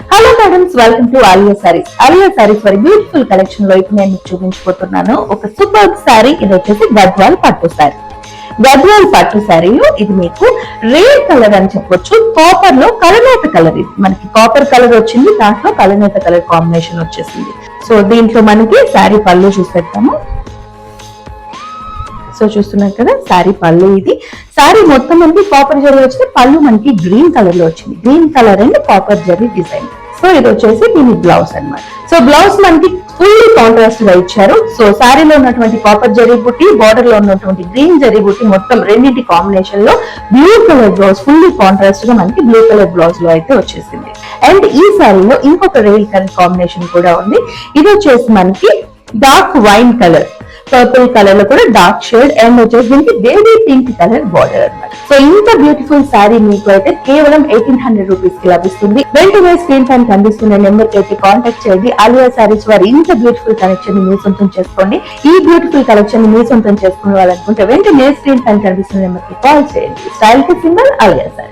Hello madams, welcome to Alia saris. Alia saris వారి beautiful collection లో ఇప్పుడు నేను మీకు చూపించబోతున్నాను ఒక సూపర్ సారీ. ఇది వచ్చేసి గద్వాల్ పట్టు సారీ. గద్వాల్ పట్టు సారీలో ఇది మీకు రేర్ కలర్ అని చెప్పొచ్చు. కాపర్ లో కలనేత కలర్. ఇది మనకి కాపర్ కలర్ వచ్చింది, దాంట్లో కలనేత కలర్ కాంబినేషన్ వచ్చేసింది. సో దీంట్లో మనకి సారీ పళ్ళు చూసేద్దాము. సో చూస్తున్నారు కదా సారీ పళ్ళు. ఇది సారీ మొత్తం మనకి కాపర్ జరీ వచ్చింది, పళ్ళు మనకి గ్రీన్ కలర్ లో వచ్చింది. Green colour and copper zari design. So ఇది వచ్చేసి దీని బ్లౌజ్ అన్నమాట. సో బ్లౌజ్ మనకి ఫుల్లీ కాంట్రాస్ట్ గా ఇచ్చారు. సో సారీలో ఉన్నటువంటి కాపర్ జరీ బుట్టి, బార్డర్ లో ఉన్నటువంటి గ్రీన్ జరీ బుట్టి మొత్తం రెండింటి కాంబినేషన్ లో blue colour blouse, fully contrast గా మనకి బ్లూ కలర్ బ్లౌజ్ లో అయితే వచ్చేసింది. అండ్ ఈ సారీలో ఇంకొక రేర్ కలర్ కాంబినేషన్ కూడా ఉంది. ఇది వచ్చేసి మనకి dark wine colour, purple colour లో కూడా డార్క్ షేడ్ అండ్ వచ్చేసి దీనికి బేబీ పింక్ కలర్ బార్డర్ అన్నమాట. సో ఇంత బ్యూటిఫుల్ సారీ మీకు అయితే కేవలం 1800 రూపీస్ కి లభిస్తుంది. వెంటనే స్క్రీన్ పైన కనిపిస్తున్న నెంబర్ కి అయితే కాంటాక్ట్ చేయండి. ఆలియా సారీస్ వారి ఇంత బ్యూటిఫుల్ కలెక్షన్ ని మీ సొంతం చేసుకోండి. ఈ బ్యూటిఫుల్ కలెక్షన్ ని మీ సొంతం చేసుకోవాలనుకుంటే వెంటనే స్క్రీన్ పైన కనిపిస్తున్న నెంబర్ కి కాల్ చేయండి. స్టైల్ కి సింబల్ ఆలియా సారీ.